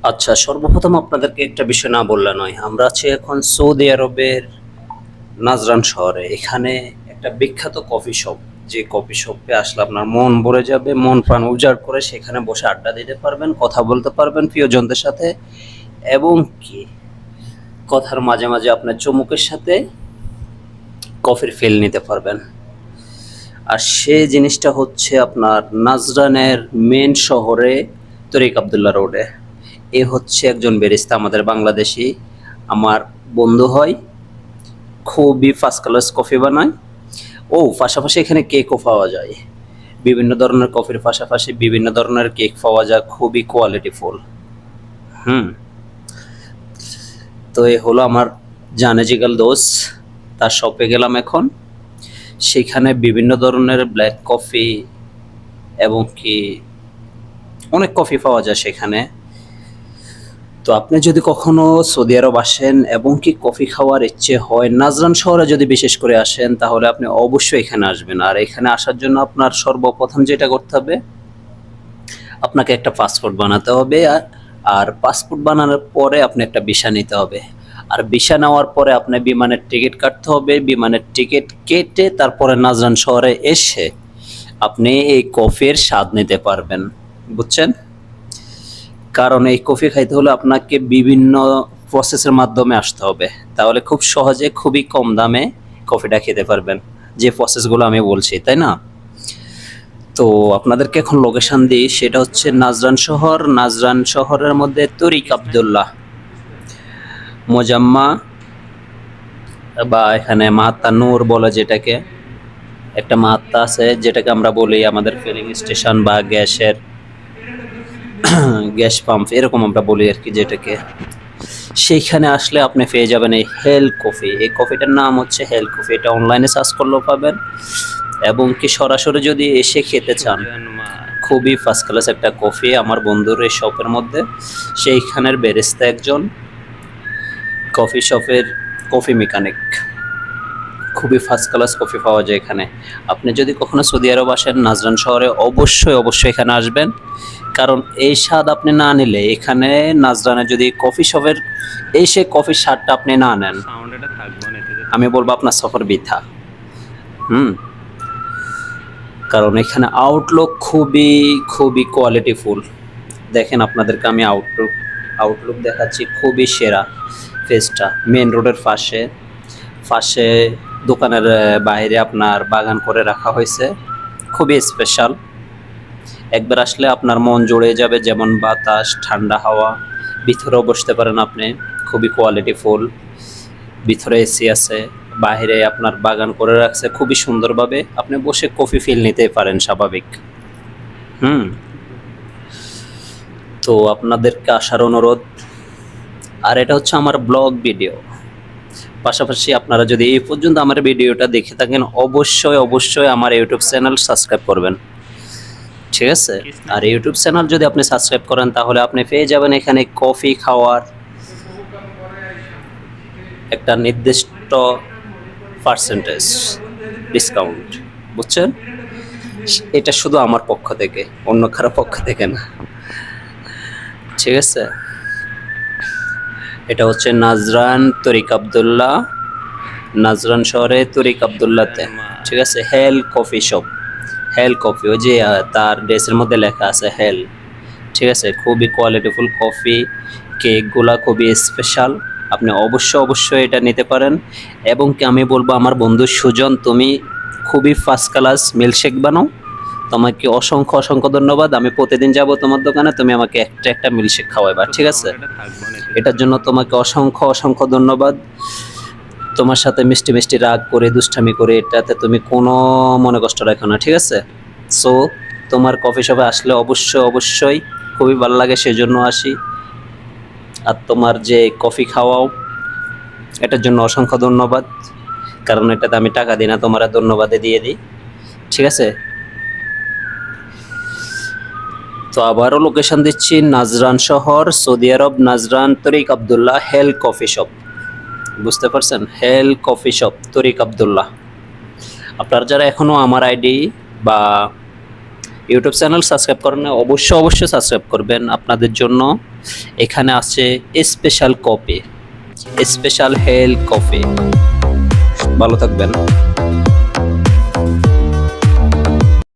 আচ্ছা, সর্বপ্রথম আপনাদেরকে একটা বিষয় না বললে নয়। আমরা আছি এখন সৌদি আরবের নাজরান শহরে। এখানে একটা বিখ্যাত কফি শপ, যে কফি শপে আসলে আপনার মন ভরে যাবে, মন প্রাণ উজাড় করে সেখানে বসে আড্ডা দিতে পারবেন, কথা বলতে পারবেন প্রিয়জনদের সাথে, এবং কি কথার মাঝে মাঝে আপনার চুমুকের সাথে কফির ফিল নিতে পারবেন। আর সে জিনিসটা হচ্ছে আপনার নাজরানের মেন শহরে তরিক আবদুল্লাহ রোডে। এ হচ্ছে একজন বেরিস্তা, আমাদের বাংলাদেশি, আমার বন্ধু হয়, খুবই ফার্স্ট ক্লাস কফি বানায়। ও পাশাপাশি এখানে কেকও পাওয়া যায়। বিভিন্ন ধরনের কফির পাশাপাশি বিভিন্ন ধরনের কেক পাওয়া যায়, খুবই কোয়ালিটিফুল। হুম। তো এ হলো আমার জানে জিগাল দোষ। তার শপে গেলাম এখন। সেখানে বিভিন্ন ধরনের ব্ল্যাক কফি এবং কি অনেক কফি পাওয়া যায় সেখানে। তো আপনি যদি কখনো সৌদি আরব আসেন এবং কি কফি খাওয়ার ইচ্ছে হয়, নাজরান শহরে যদি বিশেষ করে আসেন, তাহলে আপনি অবশ্যই এখানে আসবেন। আর এখানে আসার জন্য আপনার সর্বপ্রথম যেটা করতে হবে, আপনাকে একটা পাসপোর্ট বানাতে হবে। আর পাসপোর্ট বানানোর পরে আপনি একটা ভিসা নিতে হবে। আর ভিসা নেওয়ার পরে আপনি বিমানের টিকিট কাটতে হবে। বিমানের টিকিট কেটে তারপরে নাজরান শহরে এসে আপনি এই কফির স্বাদ নিতে পারবেন। বুঝছেন? কারণ এই কফি খাইতে হলে আপনাকে বিভিন্ন প্রসেসের মাধ্যমে আসতে হবে। তাহলে খুব সহজে, খুবই কম দামে কফিটা খেতে পারবেন, যে প্রসেসগুলো আমি বলছি, তাই না? তো আপনাদেরকে এখন লোকেশন দিই, সেটা হচ্ছে নাজরান শহর। নাজরান শহরের মধ্যে তরিক আবদুল্লাহ মোজাম্মা, বা এখানে মাহাত্তা নূর বলে যেটাকে, একটা মাহাত্তা আছে যেটাকে আমরা বলি আমাদের ফিলিং স্টেশন বা গ্যাসের গ্যাস পাম্প, এরকম আমরা বলি আর কি যেটাকে। সেইখানে আসলে আপনি পেয়ে যাবেন এই হেল কফি। এই কফিটার নাম হচ্ছে হেল কফি। এটা অনলাইনে সার্চ করলেও পাবেন, এবং কি সরাসরি যদি এসে খেতে চান, খুবই ফার্স্ট ক্লাস একটা কফি। আমার বন্ধুর এই শপের মধ্যে, সেইখানের বেরেস্তা একজন, কফি শপের কফি মেকানিক। খুবই ফার্স্ট ক্লাস কফি পাওয়া যায় এখানে। আপনি যদি কখনো সৌদি আরব আসেন নাজরান শহরে, অবশ্যই অবশ্যই এখানে আসবেন। কারণ এই স্বাদ আপনি না নিলে, এখানে নাজরানে যদি কফি শপের এসে কফির স্বাদটা আপনি না নেন, আমি বলবো আপনার সফর বৃথা। হুম। কারণ এখানে আউটলুক খুবই খুবই কোয়ালিটিফুল। দেখেন, আপনাদেরকে আমি আউটলুক দেখাচ্ছি, খুবই সেরা। ফেসটা মেন রোডের পাশে, পাশে দোকানের বাইরে আপনার বাগান করে রাখা হয়েছে, খুবই স্পেশাল। একবার আসলে আপনার মন জুড়ে যাবে, যেমন বাতাস, ঠান্ডা হাওয়া। ভিতরেও বসতে পারেন আপনি, খুবই কোয়ালিটিফুল। ভিতরে এসি আছে, বাইরে আপনার বাগান করে রাখছে খুবই সুন্দরভাবে, আপনি বসে কফি ফিল নিতে পারেন স্বাভাবিক। হুম। তো আপনাদেরকে আসার অনুরোধ। আর এটা হচ্ছে আমার ব্লগ ভিডিও। পাশাপাশি আপনারা যদি এই পর্যন্ত আমার ভিডিওটা দেখে থাকেন, অবশ্যই অবশ্যই আমার ইউটিউব চ্যানেল সাবস্ক্রাইব করবেন। ঠিক আছে? আর ইউটিউব চ্যানেল যদি আপনি সাবস্ক্রাইব করেন, তাহলে আপনি পেয়ে যাবেন এখানে কফি খাওয়ার একটা নির্দিষ্ট পার্সেন্টেজ ডিসকাউন্ট। বুঝছেন? এটা শুধু আমার পক্ষ থেকে, অন্য কারো পক্ষ থেকে না। ঠিক আছে? এটা হচ্ছে নাজরান তরিক আবদুল্লাহ, নাজরান শহরে তরিক আবদুল্লাহতে। ঠিক আছে? হেল কফি শপ, হেল কফি, ওই যে তার ড্রেসের মধ্যে লেখা আছে হেল। ঠিক আছে? খুবই কোয়ালিটিফুল কফি, কেকগুলা খুবই স্পেশাল। আপনি অবশ্যই অবশ্যই এটা নিতে পারেন। এবং কি আমি বলবো, আমার বন্ধু সুজন, তুমি খুবই ফার্স্ট ক্লাস মিল্কশেক বানাও। তোমাকে অসংখ্য অসংখ্য ধন্যবাদ। আমি প্রতিদিন যাব তোমার দোকানে, তুমি আমাকে একটা একটা মিল্কশেক খাওয়াইবা। ঠিক আছে? এটার জন্য তোমাকে অসংখ্য অসংখ্য ধন্যবাদ। তোমার সাথে মিষ্টি মিষ্টি রাগ করে, দুষ্টামি করে, এটাতে তুমি কোনো মনে কষ্ট রাখো না। ঠিক আছে? সো তোমার কফি শপে আসলে অবশ্যই অবশ্যই খুবই ভালো লাগে, সেজন্য আসি। আর তোমার যে কফি খাওয়াও, এটার জন্য অসংখ্য ধন্যবাদ। কারণ এটাতে আমি টাকা দিই না, তোমার ধন্যবাদে দিয়ে দিই। ঠিক আছে? তো আবারও লোকেশন দিচ্ছি, নাজরান শহর, সৌদি আরব, নাজরান তরিক আবদুল্লাহ হেল কফি শপ। বুঝতে পারছেন? হেল কফি শপ তরিক আবদুল্লাহ। আপনারা যারা এখনও আমার আইডি বা ইউটিউব চ্যানেল সাবস্ক্রাইব করেন না, অবশ্যই অবশ্যই সাবস্ক্রাইব করবেন। আপনাদের জন্য এখানে আছে স্পেশাল কফি, স্পেশাল হেল কফি। ভালো থাকবেন।